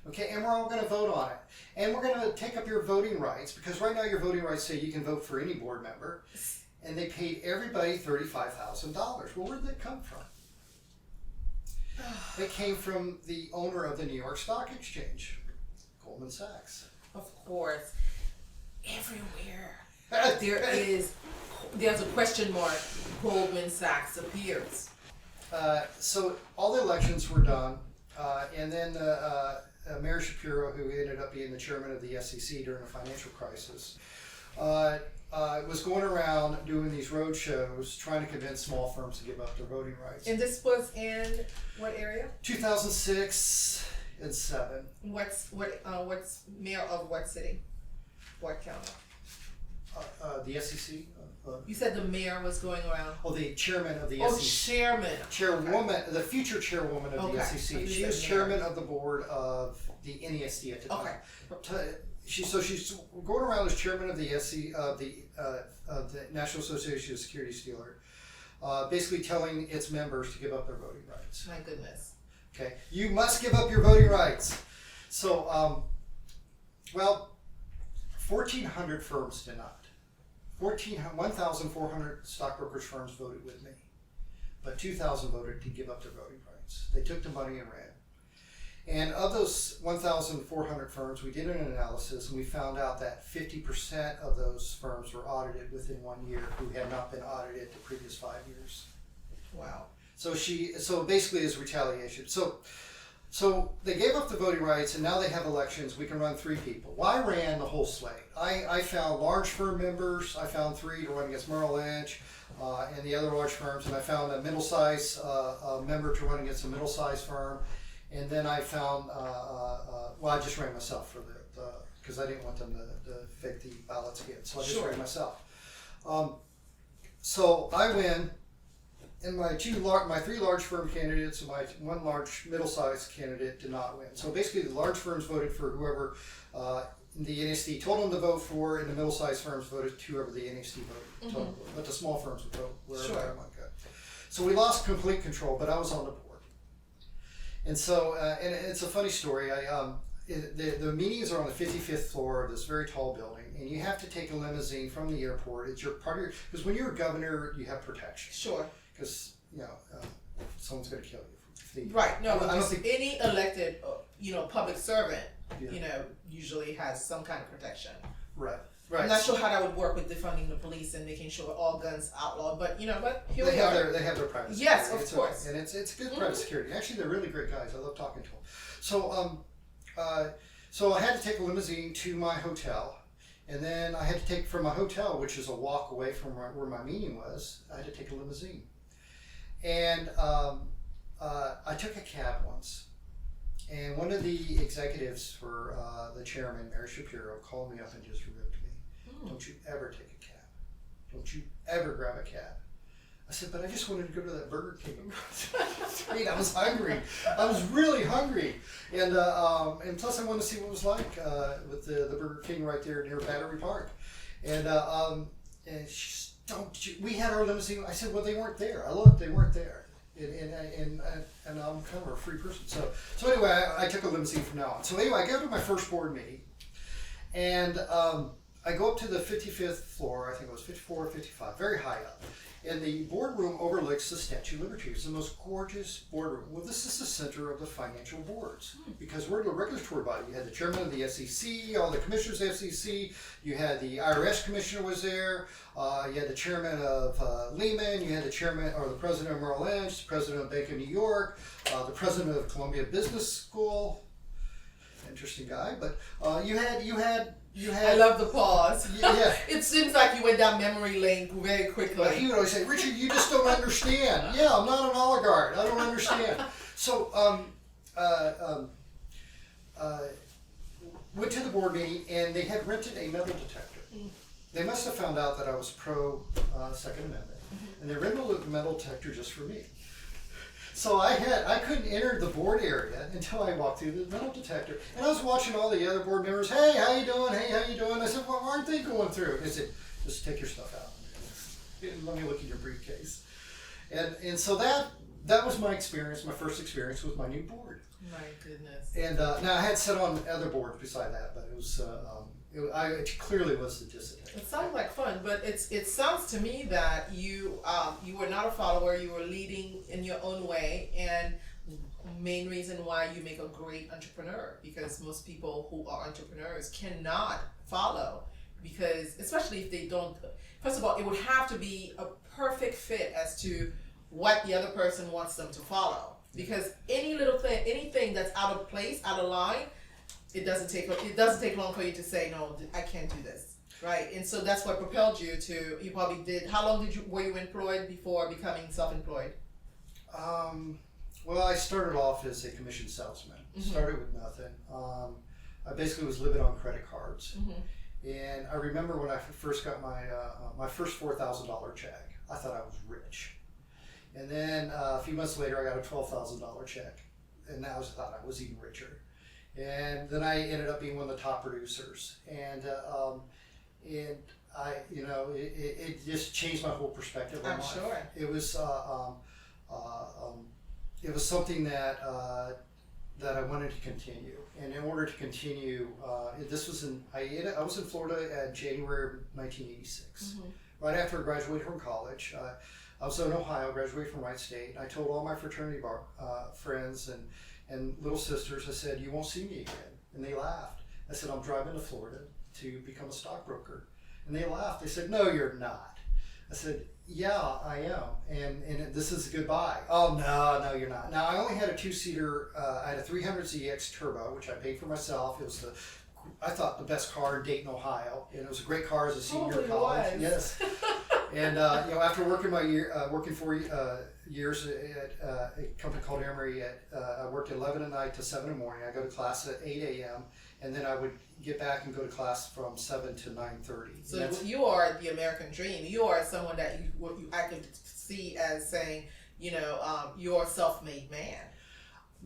Okay, and we're all going to vote on it. And we're going to take up your voting rights, because right now your voting rights say you can vote for any board member. And they paid everybody $35,000. Well, where did that come from? It came from the owner of the New York Stock Exchange, Goldman Sachs. Of course. Everywhere there's a question mark, Goldman Sachs appears. So all the elections were done, and then Mayor Shapiro, who ended up being the chairman of the SEC during the financial crisis, was going around doing these road shows trying to convince small firms to give up their voting rights. And this was in what area? 2006 and 7. What's mayor of what city? What county? The SEC. You said the mayor was going around. Oh, the chairman of the Oh, SEC. chairwoman. The future chairwoman of the SEC. She was chairman of the board of the NESD at the time. Okay. She's going around as chairman of the SEC of the National Association of Securities Dealers, basically telling its members to give up their voting rights. My goodness. Okay, you must give up your voting rights. So, 1,400 firms did not. 1,400 stockbrokers firms voted with me, but 2,000 voted to give up their voting rights. They took the money and ran. And of those 1,400 firms, we did an analysis, and we found out that 50% of those firms were audited within 1 year who had not been audited the previous 5 years. Wow. So basically it's retaliation. So they gave up the voting rights, and now they have elections. We can run 3 people. Well, I ran the whole slate. I found large firm members. I found 3 to run against Merrill Lynch and the other large firms, and I found a middle-size member to run against a middle-sized firm. And then I found, I just ran myself for because I didn't want them to fake the ballots again. So I just ran myself. So I win, and my 3 large firm candidates and my 1 large middle-sized candidate did not win. So basically the large firms voted for whoever the NSD told them to vote for, and the middle-sized firms voted whoever the NSD voted. Mm-hmm. But the small firms would vote wherever I might go. So we lost complete control, but I was on the board. And so, and it's a funny story. The meetings are on the 55th floor of this very tall building, and you have to take a limousine from the airport. It's your part of your, because when you're a governor, you have protection. Sure. Because someone's going to kill you. Right. No, I don't think any elected, public servant, usually has some kind of protection. Right. I'm not sure how that would work with defunding the police and making sure all guns outlawed, but here they we are. They have their private security. Yes, of course. And it's good private security. Actually, they're really great guys. I love talking to them. So I had to take a limousine to my hotel, and then I had to take from my hotel, which is a walk away from where my meeting was. I had to take a limousine, and I took a cab once. And one of the executives for the chairman, Mayor Shapiro, called me up and just ripped me. Don't you ever take a cab. Don't you ever grab a cab. I said, but I just wanted to go to that Burger King across the street. I was hungry. I was really hungry. And plus I wanted to see what it was like with the Burger King right there near Battery Park. And she said, we had our limousine. I said, well, they weren't there. I looked, they weren't there. And I'm kind of a free person. So anyway, I took a limousine from now on. So anyway, I go to my first board meeting, and I go up to the 55th floor. I think it was 54 or 55, very high up. And the boardroom overlooks the Statue of Liberty. It's the most gorgeous boardroom. Well, this is the center of the financial boards, because we're the regulatory body. You had the chairman of the SEC, all the commissioners of the SEC. You had the IRS commissioner was there. You had the chairman of Lehman. You had the chairman or the president of Merrill Lynch, the president of Bank of New York, the president of Columbia Business School. Interesting guy. But you had. I love the pause. Yeah. It seems like you went down memory lane very quickly. But he would always say, Richard, you just don't understand. Yeah, I'm not an oligarch. I don't understand. So, went to the board meeting, and they had rented a metal detector. They must have found out that I was pro Second Amendment, and they rented a metal detector just for me. So I couldn't enter the board area until I walked through the metal detector. And I was watching all the other board members. Hey, how you doing? Hey, how you doing? I said, well, why aren't they going through? They said, Just take your stuff out and let me look at your briefcase. And so that was my experience. My first experience with my new board. My goodness. And now I had sat on other boards beside that, but it clearly was the dissident. It sounds like fun, but it sounds to me that you were not a follower. You were leading in your own way, and main reason why you make a great entrepreneur, because most people who are entrepreneurs cannot follow, because especially if they don't. First of all, it would have to be a perfect fit as to what the other person wants them to follow, because any little thing, anything that's out of place, out of line, it doesn't take long for you to say, no, I can't do this, right? And so that's what propelled you to. You probably did. How long were you employed before becoming self-employed? Well, I started off as a commission salesman. Mm-hmm. Started with nothing. I basically was living on credit cards. Mm-hmm. And I remember when I first got my first $4,000 check, I thought I was rich. And then a few months later, I got a $12,000 check, and I thought I was even richer. And then I ended up being one of the top producers, and I, it just changed my whole perspective on life. I'm sure. It was something that I wanted to continue, and in order to continue, I was in Florida in January of 1986, Mm-hmm. right after I graduated from college. I was in Ohio, graduated from Wright State. I told all my fraternity friends and little sisters, I said, "You won't see me again," and they laughed. I said, "I'm driving to Florida to become a stockbroker," and they laughed. They said, "No, you're not." I said, "Yeah, I am, and this is goodbye." "Oh, no, you're not." Now, I only had a two-seater. I had a 300ZX Turbo, which I paid for myself. It was I thought the best car in Dayton, Ohio, and it was a great car as a senior in college. Was. Yes, and after working 4 years at a company called Emory, I worked at 11 at night to 7 in the morning. I go to class at 8 a.m. and then I would get back and go to class from 7 to 9:30. So you are the American dream. You are someone that I could see as saying, you're a self-made man.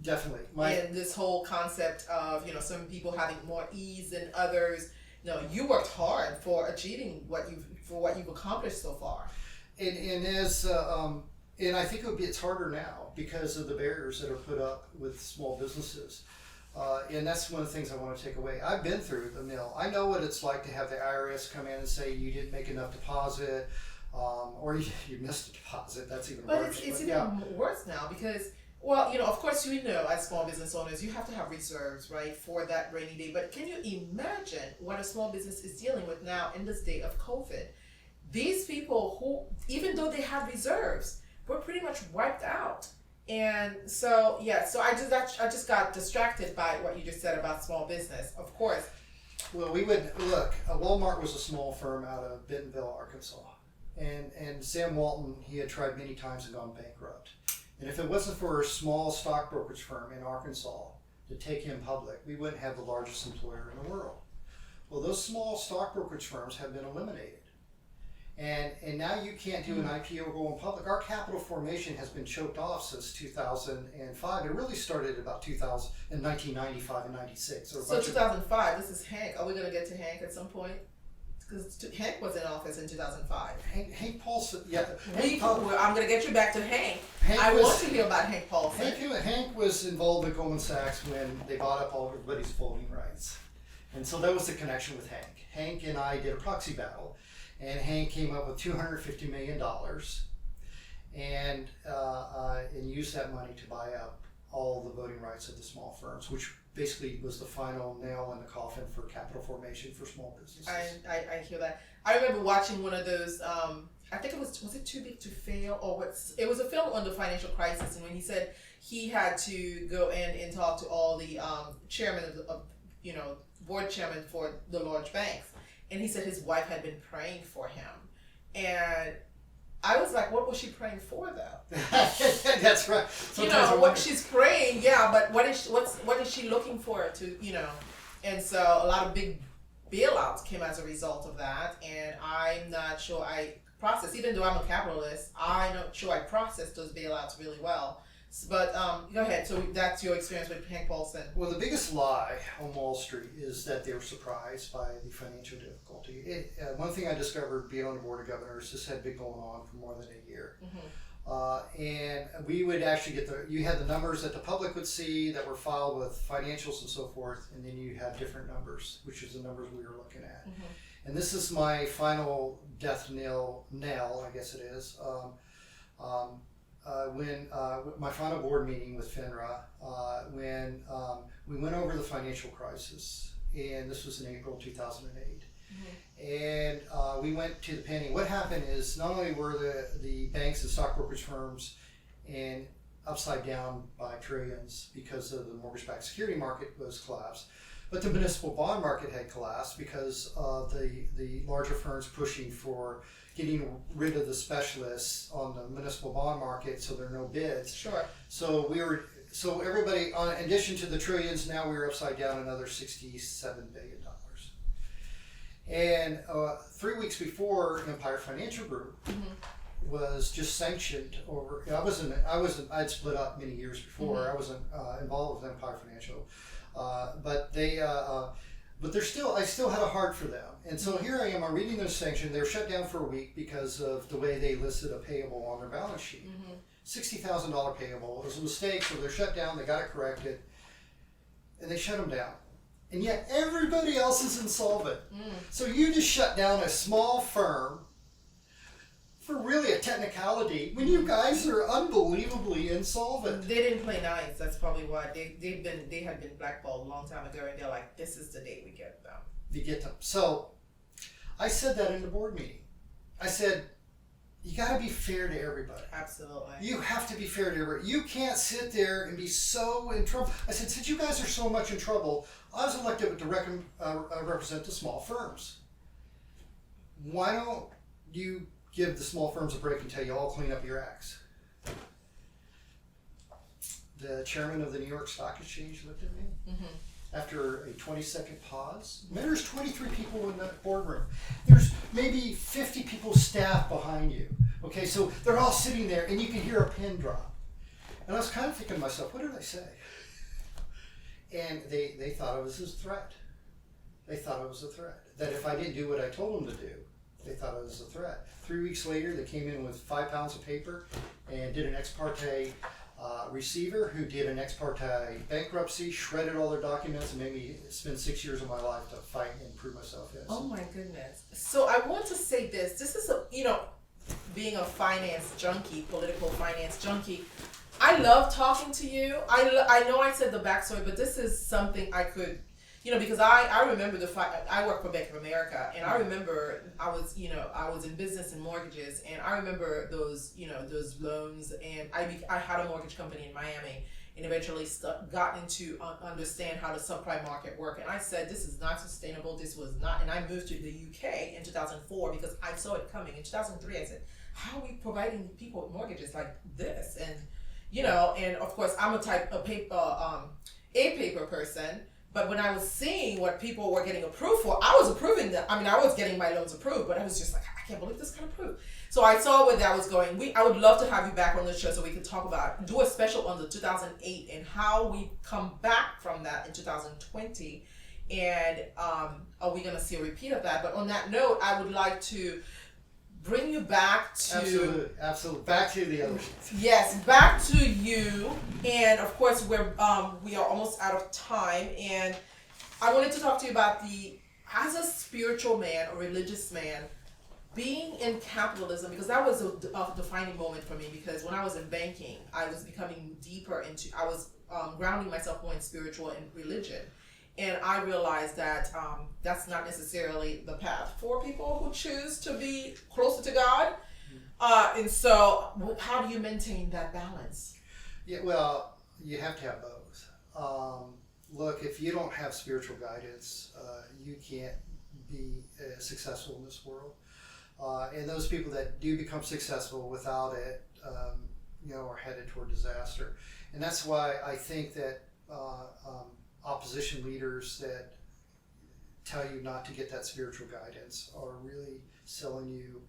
Definitely. And this whole concept of, some people having more ease than others. No, you worked hard for achieving what you've accomplished so far. And I think it's harder now because of the barriers that are put up with small businesses. And that's one of the things I want to take away. I've been through the mill. I know what it's like to have the IRS come in and say you didn't make enough deposit, or you missed a deposit. That's even worse. But it's even worse now because, of course, as small business owners, you have to have reserves, right, for that rainy day. But can you imagine what a small business is dealing with now in this day of COVID? These people who, even though they have reserves, were pretty much wiped out. And so I just got distracted by what you just said about small business, of course. Well, we would look. Walmart was a small firm out of Bentonville, Arkansas, and Sam Walton, he had tried many times and gone bankrupt. And if it wasn't for a small stock brokerage firm in Arkansas to take him public, we wouldn't have the largest employer in the world. Well, those small stock brokerage firms have been eliminated. And now you can't do an IPO going public. Our capital formation has been choked off since 2005. It really started about in 1995 and 96. So 2005, this is Hank. Are we going to get to Hank at some point? Because Hank was in office in 2005. Hank Paulson, yeah. I'm going to get you back to Hank. I want to hear about Hank Paulson. Hank was involved with Goldman Sachs when they bought up all everybody's voting rights. And so that was the connection with Hank. Hank and I did a proxy battle. And Hank came up with $250 million and used that money to buy up all the voting rights of the small firms, which basically was the final nail in the coffin for capital formation for small businesses. I hear that. I remember watching one of those, I think was it Too Big to Fail? It was a film on the financial crisis, and when he said he had to go in and talk to all the chairmen board chairman for the large banks. And he said his wife had been praying for him. And I was like, what was she praying for, though? That's right. Sometimes what she's praying, but what is she looking for to, And so a lot of big bailouts came as a result of that. And I'm not sure I processed, even though I'm a capitalist, I'm not sure I processed those bailouts really well. But go ahead. So that's your experience with Hank Paulson. Well, the biggest lie on Wall Street is that they were surprised by the financial difficulty. One thing I discovered being on the board of governors, this had been going on for more than a year. And we would actually you had the numbers that the public would see that were filed with financials and so forth, and then you had different numbers, which is the numbers we were looking at. And this is my final death knell, I guess it is. When my final board meeting with FINRA, when we went over the financial crisis, and this was in April 2008. And we went to the penny. What happened is not only were the banks and stock brokerage firms and upside down by trillions because of the mortgage-backed security market was collapsed, but the municipal bond market had collapsed because of the larger firms pushing for getting rid of the specialists on the municipal bond market, so there are no bids. Sure. So everybody, in addition to the trillions, now we were upside down another $67 billion. And 3 weeks before, Empire Financial Group was just sanctioned over. I'd split up many years before. I wasn't involved with Empire Financial, but I still had a heart for them. And so here I am. I'm reading those sanctions. They were shut down for a week because of the way they listed a payable on their balance sheet. $60,000 payable. It was a mistake, so they're shut down. They got it corrected, and they shut them down. And yet everybody else is insolvent. So you just shut down a small firm for really a technicality when you guys are unbelievably insolvent. They didn't play nice. That's probably why they had been blackballed a long time ago, and they're like, this is the day we get them. You get them. So I said that in the board meeting. I said, you got to be fair to everybody. Absolutely. You have to be fair to everybody. You can't sit there and be so in trouble. I said, since you guys are so much in trouble, I was elected to represent the small firms. Why don't you give the small firms a break until you all clean up your acts? The chairman of the New York Stock Exchange looked at me. After a 20-second pause. There's 23 people in that boardroom. There's maybe 50 people staff behind you. Okay, so they're all sitting there and you can hear a pin drop. And I was kind of thinking to myself, what did I say? And they thought it was a threat. They thought it was a threat. That if I didn't do what I told them to do, they thought it was a threat. 3 weeks later, they came in with 5 pounds of paper and did an ex parte receiver who did an ex parte bankruptcy, shredded all their documents, and made me spend 6 years of my life to fight and prove myself innocent. Oh my goodness. So I want to say this. This is being a finance junkie, political finance junkie, I love talking to you. I know I said the backstory, but this is something I could, because I remember I work for Bank of America, and I remember I was in business and mortgages, and I remember those loans, and I had a mortgage company in Miami, and eventually got into understand how the subprime market worked, and I said, this is not sustainable. This was not, and I moved to the UK in 2004 because I saw it coming. In 2003, I said, how are we providing people with mortgages like this? And and of course, I'm a paper person. But when I was seeing what people were getting approved for, I was approving them. I mean, I was getting my loans approved, but I was just like, I can't believe this got approved. So I saw where that was going. I would love to have you back on the show so we could talk about, do a special on the 2008 and how we come back from that in 2020. And are we going to see a repeat of that? But on that note, I would like to bring you back to absolutely back to the other. Yes, back to you, and of course we are almost out of time, and I wanted to talk to you about as a spiritual man or religious man, being in capitalism, because that was a defining moment for me. Because when I was in banking, I was becoming deeper into, I was grounding myself more in spiritual and religion. And I realized that that's not necessarily the path for people who choose to be closer to God. And so how do you maintain that balance? Yeah, well, you have to have both. Look, if you don't have spiritual guidance, you can't be successful in this world. And those people that do become successful without it, are headed toward disaster. And that's why I think that opposition leaders that tell you not to get that spiritual guidance are really selling you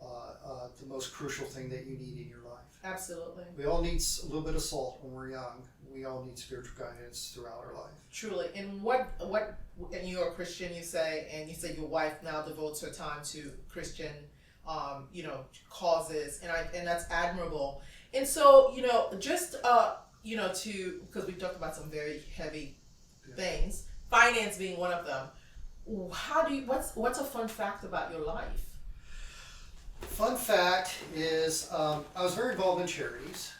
the most most crucial thing that you need in your life. Absolutely. We all need a little bit of salt when we're young. We all need spiritual guidance throughout our life. Truly. And and you're a Christian, you say, and you say your wife now devotes her time to Christian, causes, and that's admirable. And so, just, because we talked about some very heavy things, finance being one of them. What's a fun fact about your life? Fun fact is I was very involved in charities.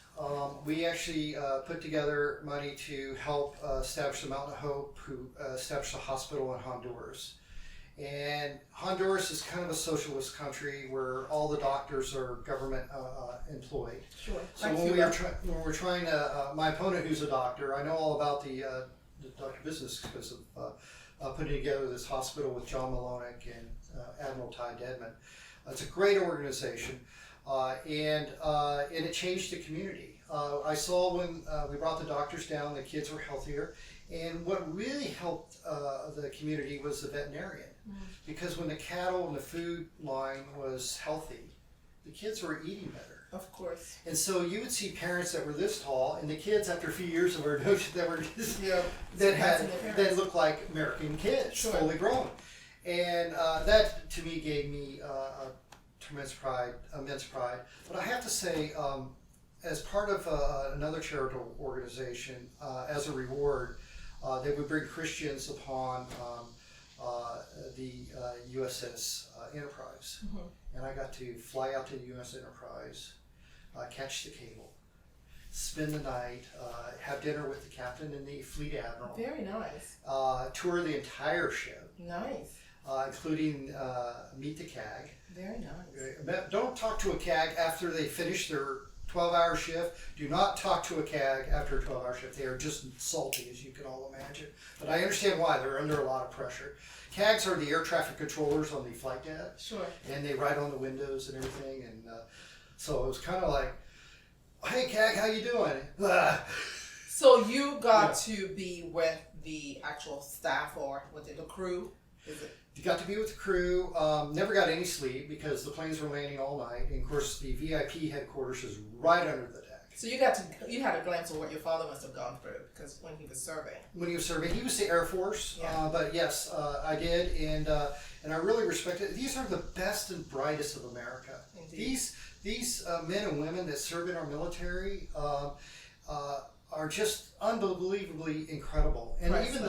We actually put together money to help establish the Mountain of Hope, who established a hospital in Honduras. And Honduras is kind of a socialist country where all the doctors are government employed. Sure. So when we're trying to, my opponent who's a doctor, I know all about the doctor business because of putting together this hospital with John Malonick and Admiral Ty Dedman. It's a great organization, and it changed the community. I saw when we brought the doctors down, the kids were healthier, and what really helped the community was the veterinarian, because when the cattle and the food line was healthy, the kids were eating better. Of course. And so you would see parents that were this tall, and the kids after a few years of our notion that were just, that looked like American kids, sure. fully grown. And that to me gave me immense pride. But I have to say, as part of another charitable organization, as a reward, they would bring Christians upon the USS Enterprise. Mm-hmm. And I got to fly out to the US Enterprise, catch the cable, spend the night, have dinner with the captain and the fleet admiral. Very nice. Tour the entire ship. Nice. Including meet the CAG. Very nice. Don't talk to a CAG after they finish their 12-hour shift. Do not talk to a CAG after a 12-hour shift. They are just salty, as you can all imagine. But I understand why. They're under a lot of pressure. CAGs are the air traffic controllers on the flight deck. Sure. And they write on the windows and everything. And so it was kind of like, hey, CAG, how you doing? So you got to be with the actual staff, or was it the crew? Is it? You got to be with the crew. Never got any sleep because the planes were landing all night. And of course, the VIP headquarters is right under the deck. So you had a glimpse of what your father must have gone through, because when he was serving. He was the Air Force. Yeah. But yes, I did, and I really respect it. These are the best and brightest of America. Indeed. These men and women that serve in our military are just unbelievably incredible. And even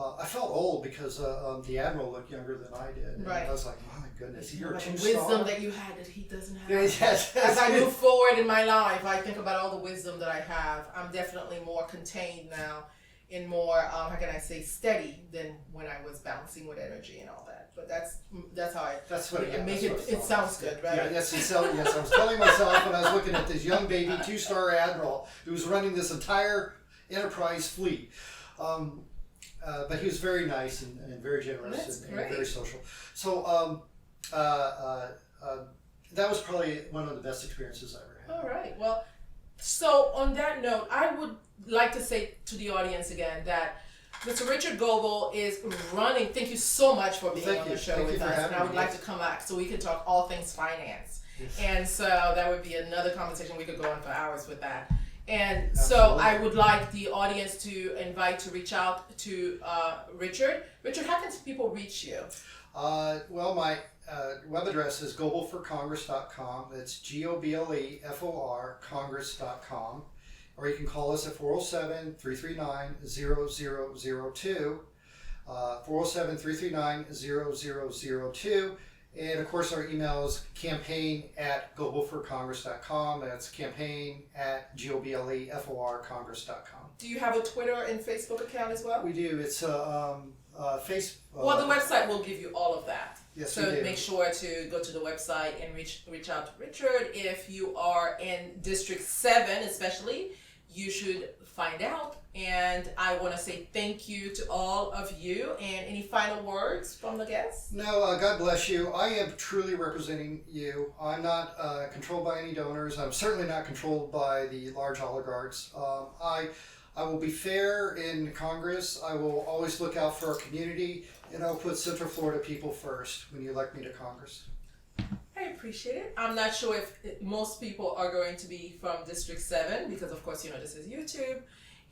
I felt old because the admiral looked younger than I did. And right. I was like, oh my goodness, you're like too wisdom that you had that he doesn't have. Yes. As I move forward in my life, I think about all the wisdom that I have. I'm definitely more contained now and more, how can I say, steady than when I was balancing with energy and all that. But that's how I. That's what it sounds good, right? Yeah, yes, I was telling myself when I was looking at this young baby 2-star admiral who was running this entire Enterprise fleet. But he was very nice and very generous and very social. So that was probably one of the best experiences I ever had. All right. Well, so on that note, I would like to say to the audience again that Mr. Richard Goble is running. Thank you so much for being on the show with us. And I would like to come back so we can talk all things finance. Yes. And so that would be another conversation. We could go on for hours with that. And so I would like the audience to reach out to Richard. Richard, how can people reach you? Well, my web address is gobleforcongress.com. That's GOBLEFOR Congress.com. Or you can call us at 407-339-0002. 407-339-0002. And of course, our email is campaign@gobleforcongress.com. That's campaign@gobleforcongress.com. Do you have a Twitter and Facebook account as well? We do. It's Facebook. Well, the website will give you all of that. Yes, so make sure to go to the website and reach out to Richard. If you are in District 7, especially, you should find out. And I want to say thank you to all of you. And any final words from the guests? No, God bless you. I am truly representing you. I'm not controlled by any donors. I'm certainly not controlled by the large oligarchs. I will be fair in Congress. I will always look out for our community, and I'll put Central Florida people first when you elect me to Congress. I appreciate appreciate it. I'm not sure if most people are going to be from District 7 because, of course, this is YouTube.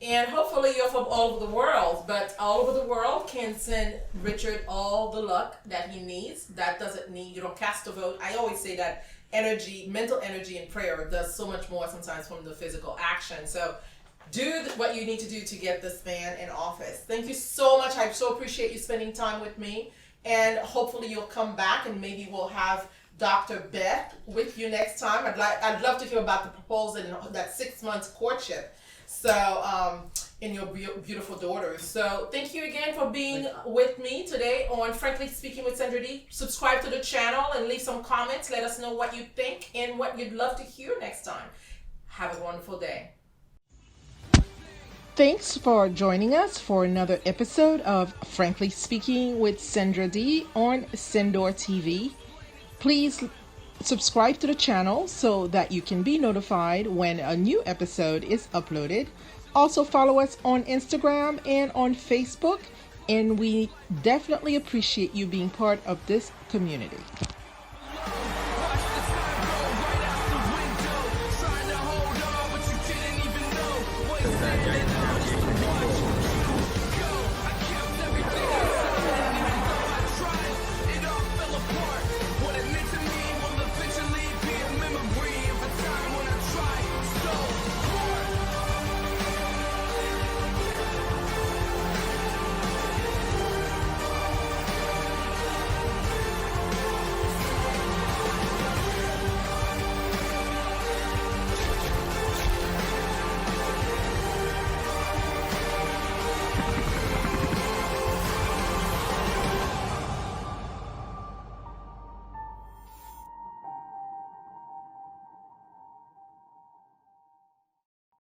And hopefully you're from all over the world, but all over the world can send Richard all the luck that he needs. That doesn't mean you don't cast a vote. I always say that mental energy and prayer does so much more sometimes from the physical action. So do what you need to do to get this man in office. Thank you so much. I so appreciate you spending time with me. And hopefully you'll come back and maybe we'll have Dr. Beth with you next time. I'd love to hear about the proposal and that 6 months courtship. So, in your beautiful daughters. So, thank you again for being with me today on Frankly Speaking with Sendra D. Subscribe to the channel and leave some comments. Let us know what you think and what you'd love to hear next time. Have a wonderful day. Thanks for joining us for another episode of Frankly Speaking with Sendra D on Sendor TV. Please subscribe to the channel so that you can be notified when a new episode is uploaded. Also follow us on Instagram and on Facebook, and we definitely appreciate you being part of this community.